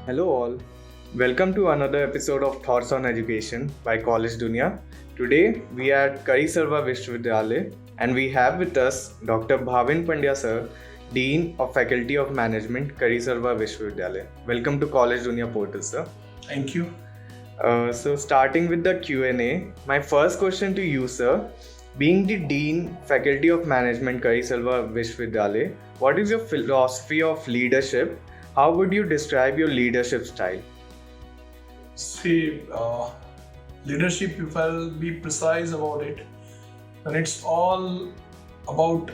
Hello all. Welcome to another episode of Thoughts on Education by College Dunia. Today we are at Kadi Sarva Vishwavidyalaya and we have with us Dr. Bhavin Pandya sir, Dean of Faculty of Management, Kadi Sarva Vishwavidyalaya. Welcome to College Dunia portal, sir. Thank you. So starting with the Q&A, my first question to you, sir. Being the Dean, Faculty of Management, Kadi Sarva Vishwavidyalaya, what is your philosophy of leadership? How would you describe your leadership style? See, leadership, if I'll be precise about it, then it's all about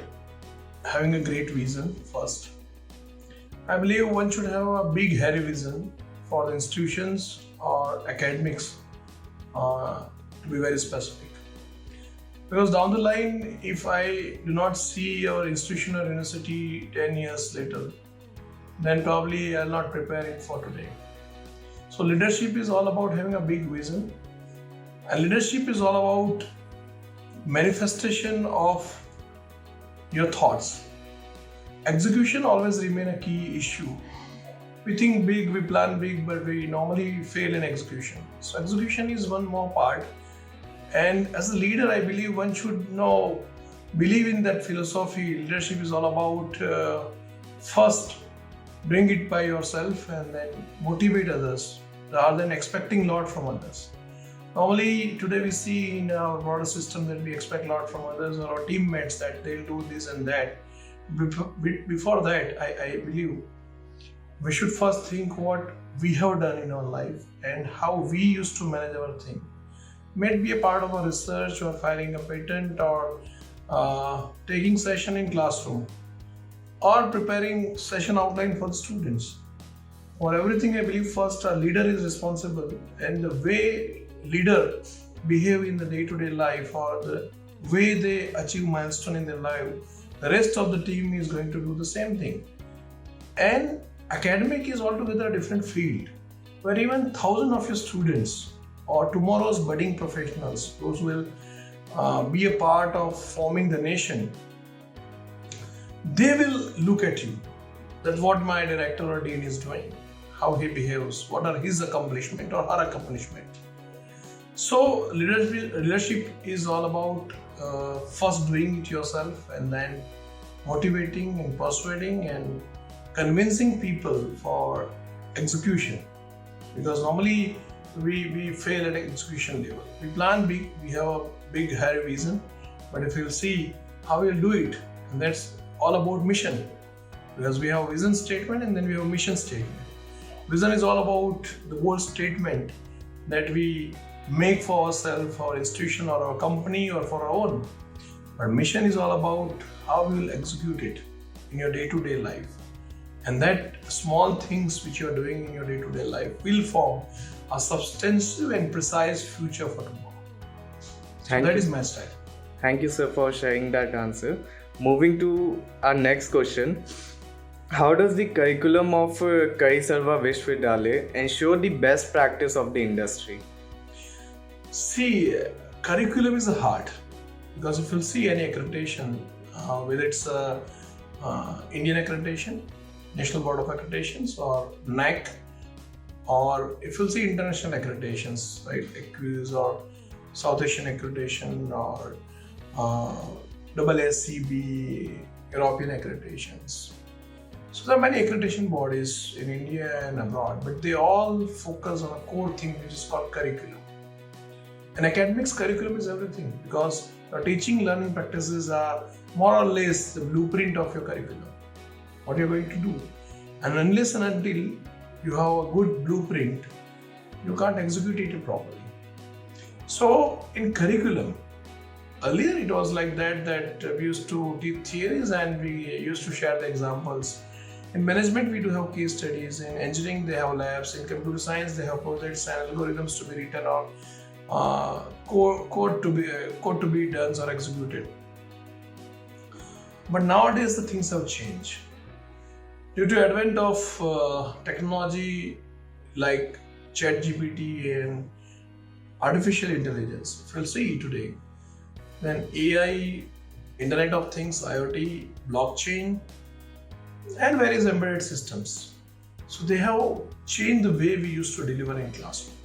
having a great vision first. I believe one should have a big, hairy vision for the institutions or academics to be very specific. Because down the line, if I do not see our institution or university 10 years later, then probably I'll not prepare it for today. So leadership is all about having a big vision, and leadership is all about manifestation of your thoughts. Execution always remain a key issue. We think big, we plan big, but we normally fail in execution. So execution is one more part. And as a leader, I believe one should believe in that philosophy. Leadership is all about first bring it by yourself and then motivate others rather than expecting a lot from others. Normally today we see in our broader system that we expect a lot from others or our teammates that they'll do this and that. Before that, I believe we should first think what we have done in our life and how we used to manage our thing. May it be a part of a research or filing a patent or taking session in classroom, or preparing session outline for the students. For everything, I believe first a leader is responsible, and the way leader behave in the day-to-day life or the way they achieve milestone in their life, the rest of the team is going to do the same thing. And academic is altogether a different field, where even thousands of your students or tomorrow's budding professionals, those will be a part of forming the nation, they will look at you, that what my director or dean is doing, how he behaves, what are his accomplishment or her accomplishment. So leadership is all about first doing it yourself and then motivating and persuading and convincing people for execution. Because normally we fail at execution level. We plan big, we have a big hairy vision, but if you'll see how we'll do it, and that's all about mission, because we have vision statement and then we have mission statement. Vision is all about the bold statement that we make for ourselves, for our institution or our company or for our own. But mission is all about how we will execute it in your day-to-day life. And that small things which you are doing in your day-to-day life will form a substantive and precise future for tomorrow. So that is my style. Thank you, sir, for sharing that answer. Moving to our next question. How does the curriculum of Kadi Sarva Vishwavidyalaya ensure the best practice of the industry? See, curriculum is a heart, because if you'll see any accreditation, whether it's Indian accreditation, National Board of Accreditations, or NAC, or if you'll see international accreditations, right, ACQUIS or South Asian accreditation or AASCB, European accreditations. So there are many accreditation bodies in India and abroad, but they all focus on a core thing which is called curriculum. And academics curriculum is everything, because your teaching learning practices are more or less the blueprint of your curriculum, what you're going to do. And unless and until you have a good blueprint, you can't execute it properly. So in curriculum, earlier it was like that we used to teach theories and we used to share the examples. In management, we do have case studies. In engineering, they have labs. In computer science, they have projects and algorithms to be written or code to be done or executed. But nowadays, the things have changed. Due to advent of technology like ChatGPT and artificial intelligence, if you'll see today, then AI, Internet of Things, IoT, blockchain, and various embedded systems. So they have changed the way we used to deliver in classroom.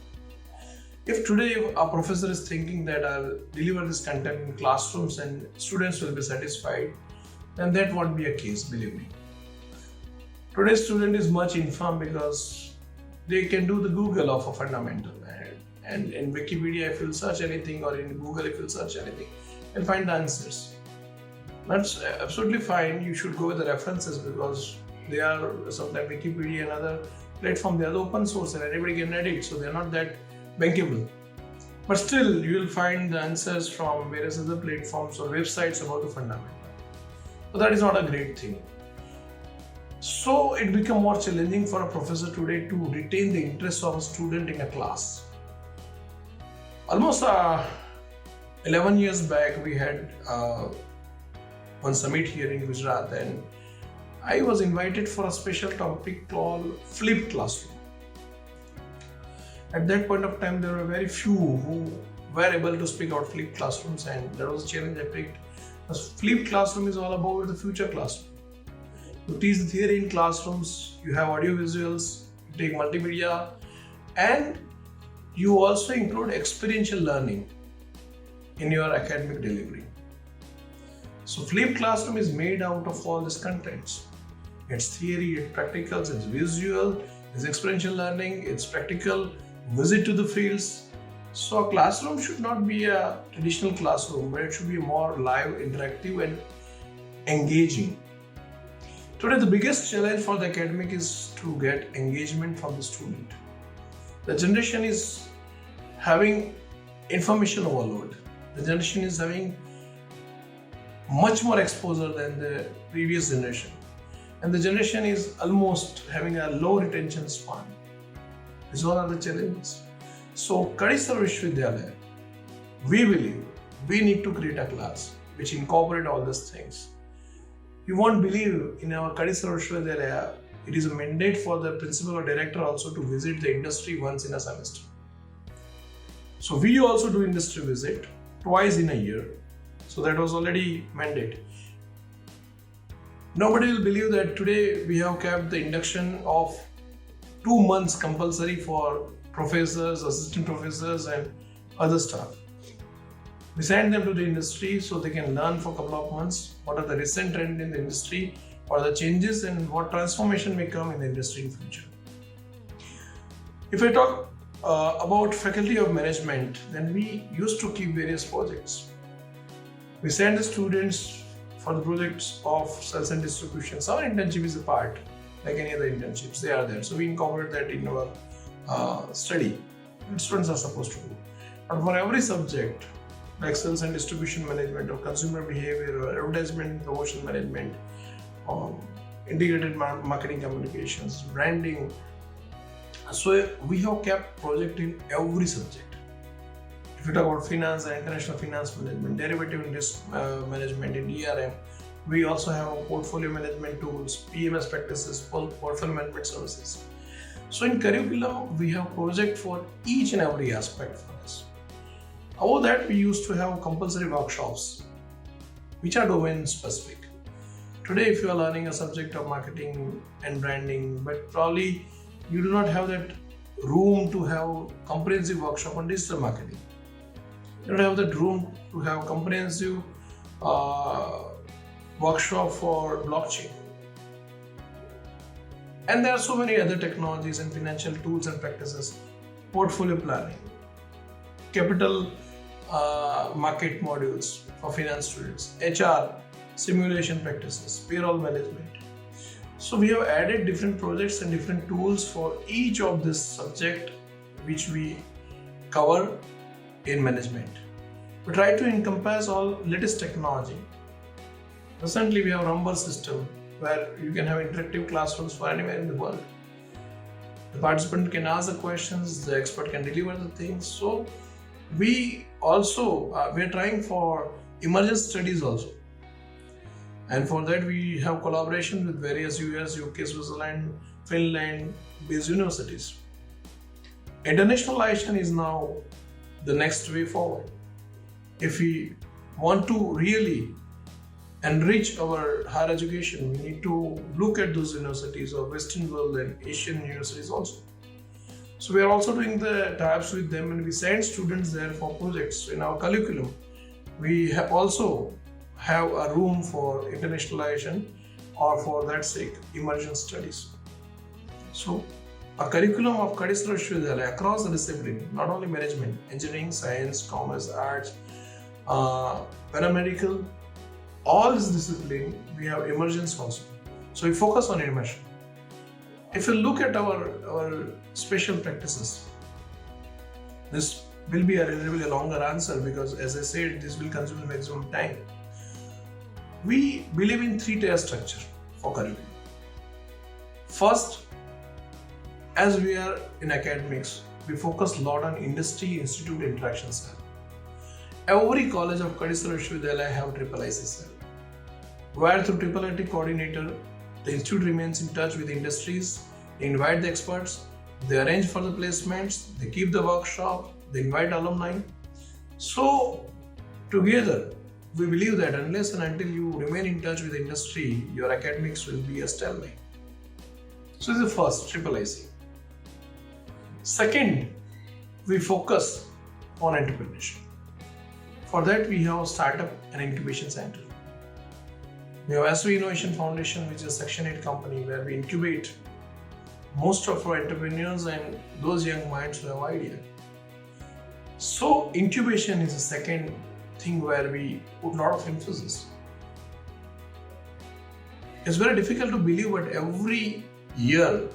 If today a professor is thinking that I'll deliver this content in classrooms and students will be satisfied, then that won't be a case, believe me. Today's student is much informed because they can do the Google of a fundamental, and in Wikipedia if you'll search anything, or in Google if you'll search anything, you'll find the answers. That's absolutely fine. You should go with the references because they are sometimes Wikipedia and other platform, they are open source and anybody can edit, so they're not that bankable. But still, you will find the answers from various other platforms or websites about the fundamental. So that is not a great thing. So it become more challenging for a professor today to retain the interest of a student in a class. Almost 11 years back, we had one summit here in Gujarat, and I was invited for a special topic called flipped classroom. At that point of time, there were very few who were able to speak out flipped classrooms, and that was a challenge I picked. Because flipped classroom is all about the future classroom. You teach the theory in classrooms, you have audio visuals, you take multimedia, and you also include experiential learning in your academic delivery. So flipped classroom is made out of all these contents. It's theory, it's practicals, it's visual, it's experiential learning, it's practical, visit to the fields. So a classroom should not be a traditional classroom, but it should be more live, interactive and engaging. Today the biggest challenge for the academic is to get engagement from the student. The generation is having information overload. The generation is having much more exposure than the previous generation. And the generation is almost having a low retention span. These all are the challenges. So, Kadi Sarva Vishwavidyalaya, we believe we need to create a class which incorporate all these things. You won't believe, in our Kadi Sarva Vishwavidyalaya, it is a mandate for the principal or director also to visit the industry once in a semester. So we also do industry visit twice in a year. So that was already mandate. Nobody will believe that today we have kept the induction of 2 months compulsory for professors, assistant professors and other staff. We send them to the industry so they can learn for a couple of months what are the recent trends in the industry, what are the changes and what transformation may come in the industry in future. If I talk about faculty of management, then we used to keep various projects. We send the students for the projects of sales and distribution. Some internship is a part, like any other internships, they are there. So we incorporate that in our study. What students are supposed to do. But for every subject, like sales and distribution management or consumer behavior or advertisement and promotion management, integrated marketing communications, branding. So we have kept project in every subject. If you talk about finance and international finance management, derivative and risk management in ERM, we also have portfolio management tools, PMS practices, portfolio management services. So in curriculum, we have project for each and every aspect for us. Above that, we used to have compulsory workshops, which are domain specific. Today, if you are learning a subject of marketing and branding, but probably you do not have that room to have comprehensive workshop on digital marketing. You don't have that room to have comprehensive workshop for blockchain. And there are so many other technologies and financial tools and practices, portfolio planning, capital market modules for finance students, HR, simulation practices, payroll management. So we have added different projects and different tools for each of this subject which we cover in management. We try to encompass all latest technology. Recently we have a number system where you can have interactive classrooms for anywhere in the world. The participant can ask the questions, the expert can deliver the things. So we also, we are trying for emergent studies also. And for that we have collaboration with various US, UK, Switzerland, Finland based universities. Internationalization is now the next way forward. If we want to really enrich our higher education, we need to look at those universities of Western world and Asian universities also. So we are also doing the ties with them, and we send students there for projects. In our curriculum, we also have a room for internationalization, or for that sake, immersion studies. So a curriculum of Kadi Sarva Vishwavidyalaya across the discipline, not only management, engineering, science, commerce, arts, paramedical, all this discipline, we have immersions also. So we focus on immersion. If you look at our special practices, this will be a relatively longer answer because, as I said, this will consume the maximum time. We believe in 3-tier structure for curriculum. First, as we are in academics, we focus a lot on industry institute interaction cell. Every college of Kadi Sarva Vishwavidyalaya have triple IC cell, where through triple IT coordinator, the institute remains in touch with industries, they invite the experts, they arrange for the placements, they keep the workshop, they invite alumni. So together, we believe that unless and until you remain in touch with the industry, your academics will be a stalemate. So this is the first, triple IC. Second, we focus on entrepreneurship. For that, we have startup and incubation center. We have SV Innovation Foundation, which is a Section 8 company where we incubate most of our entrepreneurs and those young minds who have idea. So incubation is the second thing where we put a lot of emphasis. It's very difficult to believe, but every year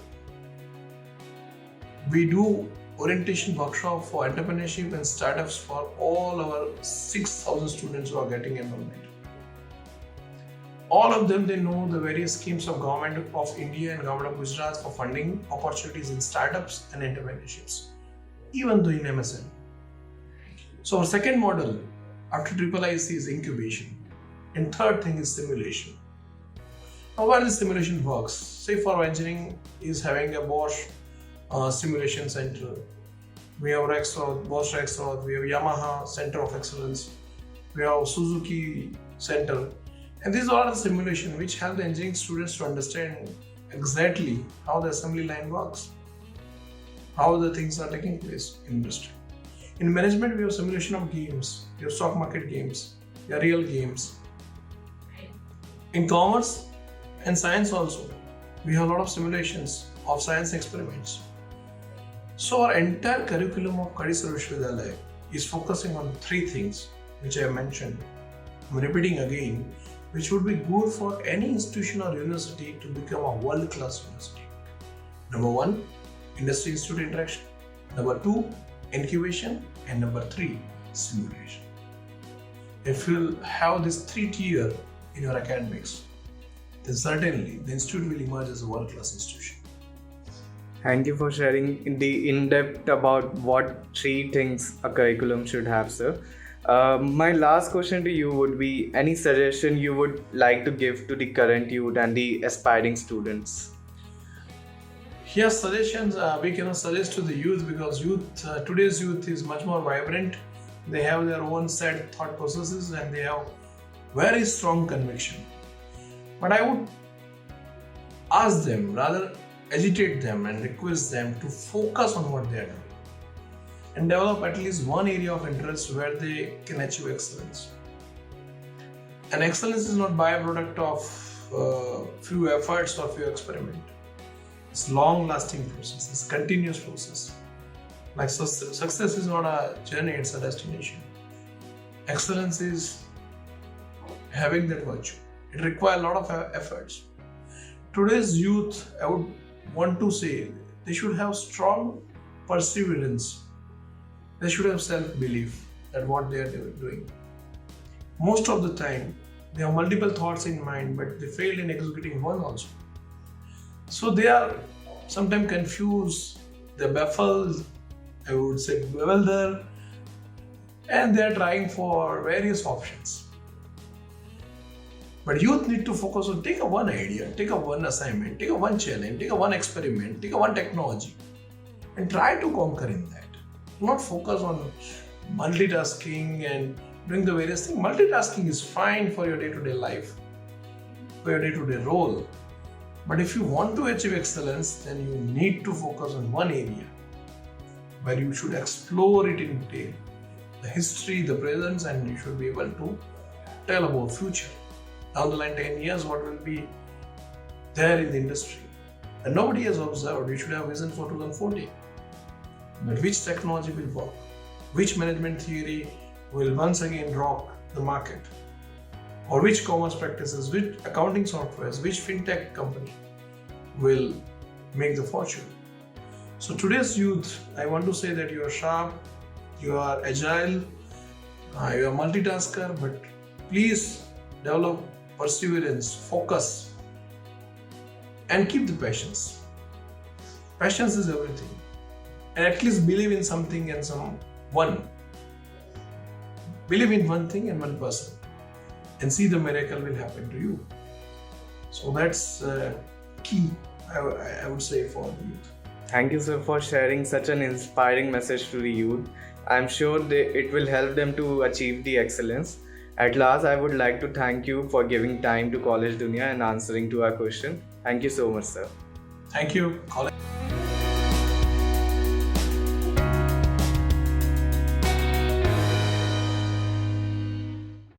we do orientation workshop for entrepreneurship and startups for all our 6,000 students who are getting enrollment. All of them, they know the various schemes of Government of India and Government of Gujarat for funding opportunities in startups and entrepreneurships, even though in MSN. So our second model after triple IC is incubation, and third thing is simulation. Now, where this simulation works, say for engineering is having a Bosch simulation center. We have Rexroth, Bosch Rexroth, we have Yamaha Center of Excellence, we have Suzuki Center. And these are the simulation which help the engineering students to understand exactly how the assembly line works, how the things are taking place in industry. In management, we have simulation of games, we have stock market games, we have real games. In commerce and science also, we have a lot of simulations of science experiments. So our entire curriculum of Kadi Sarva Vishwavidyalaya is focusing on 3 things which I have mentioned. I'm repeating again, which would be good for any institution or university to become a world-class university. Number 1, industry institute interaction. Number 2, incubation. And number 3, simulation. If you have this 3-tier in your academics, then certainly the institute will emerge as a world-class institution. Thank you for sharing the in-depth about what 3 things a curriculum should have, sir. My last question to you would be, any suggestion you would like to give to the current youth and the aspiring students? Yes, suggestions we cannot suggest to the youth because today's youth is much more vibrant. They have their own set thought processes and they have very strong conviction. But I would ask them, rather agitate them and request them to focus on what they are doing and develop at least one area of interest where they can achieve excellence. And excellence is not byproduct of few efforts or few experiments. It's long-lasting process. It's continuous process. Like success is not a journey; it's a destination. Excellence is having that virtue. It requires a lot of efforts. Today's youth, I would want to say, they should have strong perseverance. They should have self-belief that what they are doing. Most of the time, they have multiple thoughts in mind, but they fail in executing one also. So they are sometimes confused, they're baffled, I would say bewildered, and they are trying for various options. But youth need to focus on take a one idea, take a one assignment, take a one challenge, take a one experiment, take a one technology, and try to conquer in that. Not focus on multitasking and doing the various things. Multitasking is fine for your day-to-day life, for your day-to-day role. But if you want to achieve excellence, then you need to focus on one area where you should explore it in detail. The history, the present, and you should be able to tell about future. Down the line 10 years, what will be there in the industry. And nobody has observed. You should have vision for 2040. But which technology will work? Which management theory will once again rock the market? Or which commerce practices, which accounting softwares, which fintech company will make the fortune? So today's youth, I want to say that you are sharp, you are agile, you are multitasker, but please develop perseverance, focus, and keep the passions. Passions is everything. And at least believe in something and someone. Believe in one thing and one person, and see the miracle will happen to you. So that's key, I would say, for the youth. Thank you, sir, for sharing such an inspiring message to the youth. I'm sure it will help them to achieve the excellence. At last, I would like to thank you for giving time to College Dunia and answering to our question. Thank you so much, sir. Thank you, Colin.